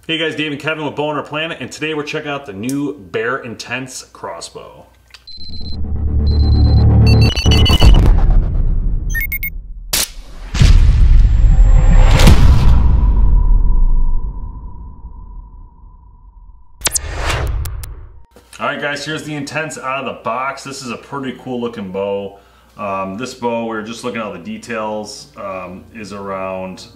Hey guys, Dave and Kevin with BowHunterPlanet, and today we're checking out the new Bear Intense crossbow. Alright guys, here's the Intense out of the box. This is a pretty cool looking bow. This bow, we were just looking at all the details, is around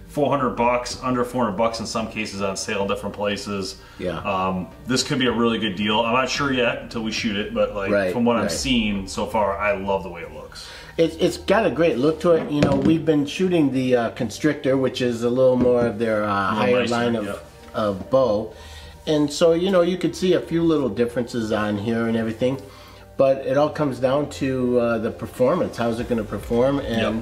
400 bucks, under 400 bucks in some cases, on sale different places. Yeah. This could be a really good deal. I'm not sure yet until we shoot it, but like from what I've seen so far, I love the way it looks. It's got a great look to it. You know, we've been shooting the Constrictor, which is a little more of their higher line of bow. And so, you know, you could see a few little differences on here and everything, but it all comes down to the performance. How's it going to perform? And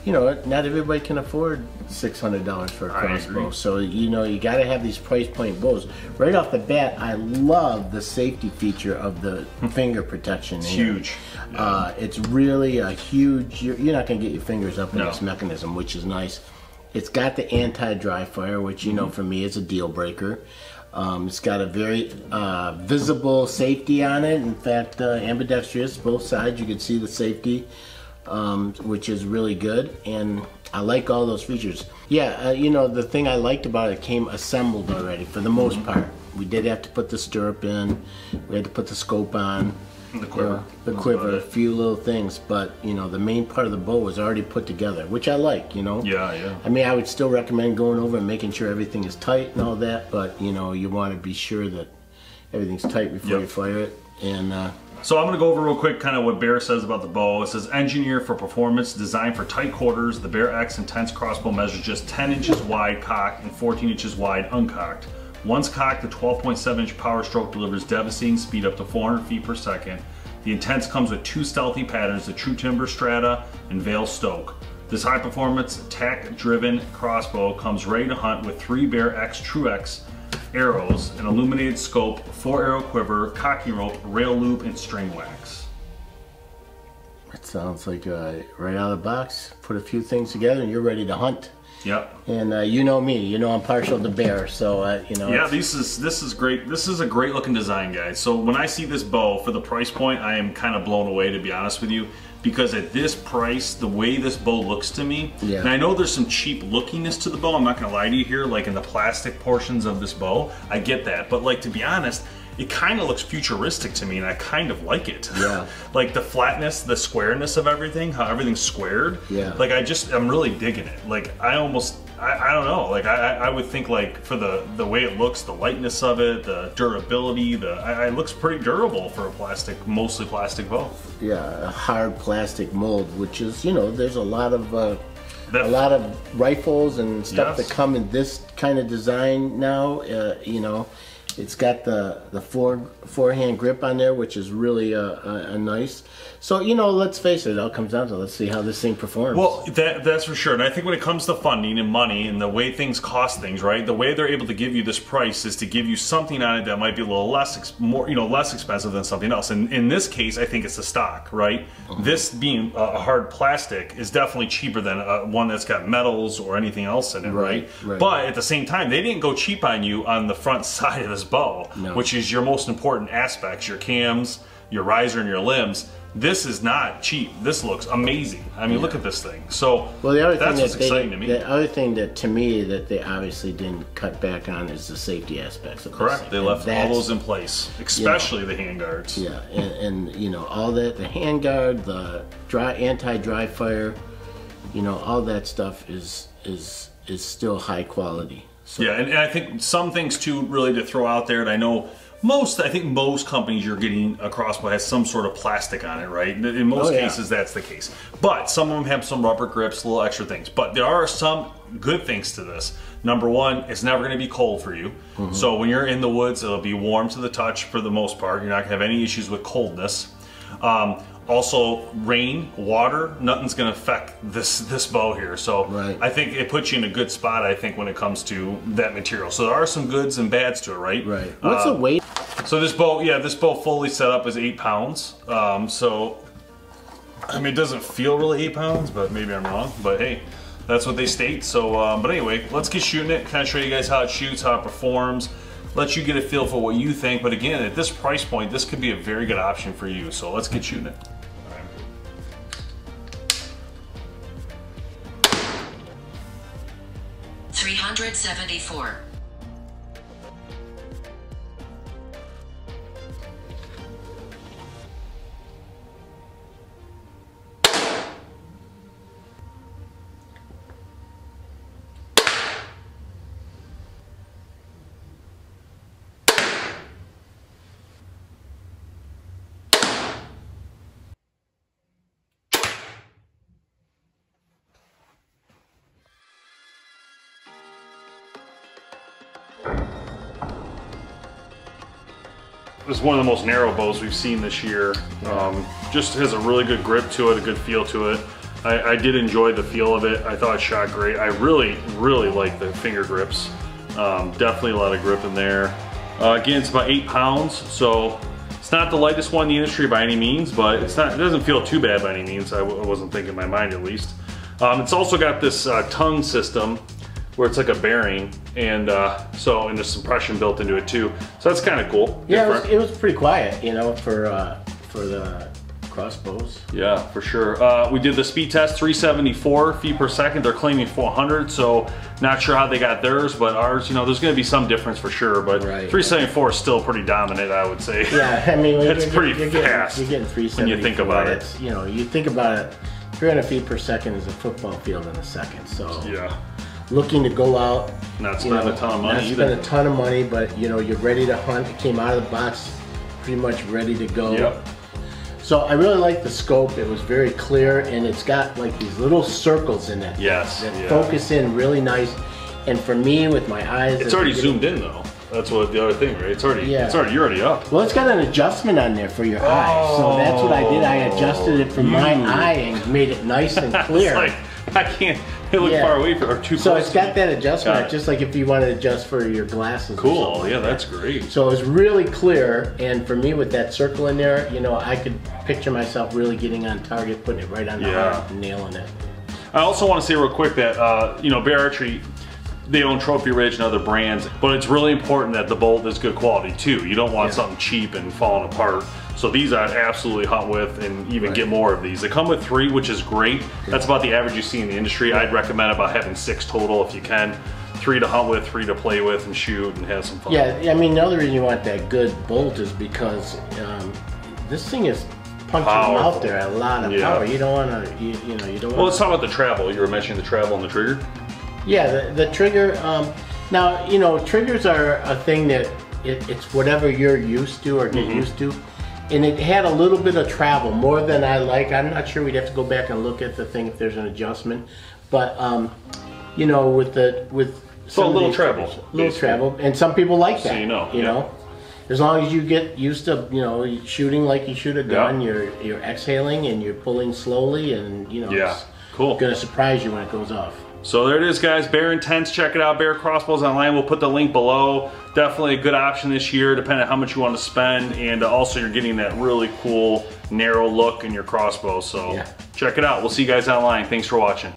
you know, not everybody can afford $600 for a crossbow. So, you know, you got to have these price point bows. Right off the bat, I love the safety feature of the finger protection. It's huge. It's really a huge, you're not going to get your fingers up in this mechanism, which is nice. It's got the anti-dry fire, which, you know, for me is a deal breaker. It's got a very visible safety on it. In fact, ambidextrous, both sides, you can see the safety. Which is really good, and I like all those features. Yeah, you know, the thing I liked about it came assembled already for the most part. We did have to put the stirrup in, we had to put the scope on, the quiver, a few little things, but you know, the main part of the bow was already put together, which I like, you know. Yeah. I mean, I would still recommend going over and making sure everything is tight and all that, but you know, you want to be sure that everything's tight before you fire it. And so I'm going to go over real quick kind of what Bear says about the bow. It says, engineered for performance, designed for tight quarters, the Bear X Intense crossbow measures just 10 inches wide cocked and 14 inches wide uncocked. Once cocked, the 12.7 inch power stroke delivers devastating speed up to 400 feet per second. The Intense comes with two Stealthy Patterns, the TrueTimber Strata and Stoke. This high performance tack-driven crossbow comes ready to hunt with 3 Bear X TrueX arrows, an illuminated scope, 4-arrow quiver, cocking rope, rail loop, and string wax. It sounds like right out of the box, put a few things together and you're ready to hunt. Yep. And you know me, you know I'm partial to bear, so you know. Yeah, this is great. This is a great looking design, guys. So when I see this bow for the price point, I am kind of blown away, to be honest with you. Because at this price, the way this bow looks to me, and I know there's some cheap lookiness to the bow, I'm not gonna lie to you here, like in the plastic portions of this bow, I get that. But like, to be honest, it kind of looks futuristic to me, and I kind of like it. Yeah. Like the flatness, the squareness of everything, how everything's squared. Yeah. Like I'm really digging it. Like I don't know, like I would think like for the way it looks, the lightness of it, the durability, it looks pretty durable for a mostly plastic bow. Yeah, a hard plastic mold, which is, you know, there's a lot of rifles and stuff that come in this kind of design now. You know, it's got the forehand grip on there, which is really a nice. So, you know, let's face it all comes down to, let's see how this thing performs. Well, that's for sure. And I think when it comes to funding and money and the way things cost things, right? The way they're able to give you this price is to give you something on it that might be a little less expensive than something else. And in this case, I think it's the stock, right? This being a hard plastic is definitely cheaper than one that's got metals or anything else in it, right? But at the same time, they didn't go cheap on you on the front side of this bow, which is your most important aspects, your cams, your riser, and your limbs. This is not cheap. This looks amazing. I mean, look at this thing. So that's what's exciting to me. The other thing that to me that they obviously didn't cut back on is the safety aspects of this. Correct. They left all those in place, especially the hand guards. Yeah, and you know, all that, the hand guard, the anti-dry fire, you know, all that stuff is still high quality. So. Yeah, and I think some things too, really to throw out there, and I know I think most companies you're getting a crossbow has some sort of plastic on it, right? In most cases, that's the case. But some of them have some rubber grips, little extra things. But there are some good things to this. Number one, it's never going to be cold for you. So when you're in the woods, it'll be warm to the touch for the most part. You're not going to have any issues with coldness. Also, rain, water, nothing's going to affect this bow here. So I think it puts you in a good spot, I think, when it comes to that material. So there are some goods and bads to it, right? What's the weight? So this bow, this bow fully set up is 8 pounds. So, I mean, it doesn't feel really 8 pounds, but maybe I'm wrong. But hey, That's what they state. So, but anyway, let's get shooting it. Kind of show you guys how it shoots, how it performs. Let you get a feel for what you think. But again, at this price point, this could be a very good option for you. So let's get shooting it. 374. This is one of the most narrow bows we've seen this year. Just has a really good grip to it, a good feel to it. I did enjoy the feel of it. I thought it shot great. I really like the finger grips. Definitely a lot of grip in there. Again, it's about 8 pounds, so it's not the lightest one in the industry by any means, but it doesn't feel too bad by any means. I wasn't thinking in my mind at least. It's also got this tongue system where it's like a bearing, and and there's compression built into it too. So that's kind of cool. Yeah, it was pretty quiet, you know, for the crossbows. Yeah, for sure. We did the speed test, 374 feet per second. They're claiming 400, so not sure how they got theirs, but ours, you know, there's going to be some difference for sure. But 374 is still pretty dominant, I would say. Yeah, I mean, it's pretty fast. You're getting 374 when you think about it. You know, you think about it. 300 feet per second is a football field in a second. So yeah. Looking to go out, not spend a ton of money either. Not spend a ton of money, but you know, you're ready to hunt. It came out of the box pretty much ready to go. Yep. So I really like the scope. It was very clear, and it's got like these little circles in it. Yes. That focus in really nice. And for me, with my eyes, it's already zoomed in though. That's what the other thing, right? It's already, you're already up. Well, it's got an adjustment on there for your eyes. So that's what I did. I adjusted it for my eye and made it nice and clear. It's like, I can't look far away or too close. So it's got that adjustment, just like if you want to adjust for your glasses. Cool, yeah, that's great. So it was really clear, and for me with that circle in there, you know, I could picture myself really getting on target, putting it right on the heart, and nailing it. I also want to say real quick that, you know, Bear Archery, they own Trophy Ridge and other brands, but it's really important that the bolt is good quality too. You don't want something cheap and falling apart. So these I'd absolutely hunt with and even get more of these. They come with 3, which is great. That's about the average you see in the industry. I'd recommend about having 6 total if you can. 3 to hunt with, 3 to play with and shoot and have some fun. Yeah, I mean, the other reason you want that good bolt is because this thing is punching out there a lot of power. You don't want to, you know, you don't want. Well, let's talk about the travel. You were mentioning the travel and the trigger. Yeah, the trigger. Now, you know, triggers are a thing that it's whatever you're used to or get used to. And it had a little bit of travel, more than I like. I'm not sure, we'd have to go back and look at the thing if there's an adjustment. But, you know, with so a little travel. Little travel, and some people like that. So you know. As long as you get used to, you know, shooting like you shoot a gun, you're exhaling and you're pulling slowly, and, you know, it's gonna surprise you when it goes off. So there it is, guys. Bear Intense. Check it out. Bear Crossbows online. We'll put the link below. Definitely a good option this year, depending on how much you want to spend. And also, you're getting that really cool narrow look in your crossbow. So check it out. We'll see you guys online. Thanks for watching.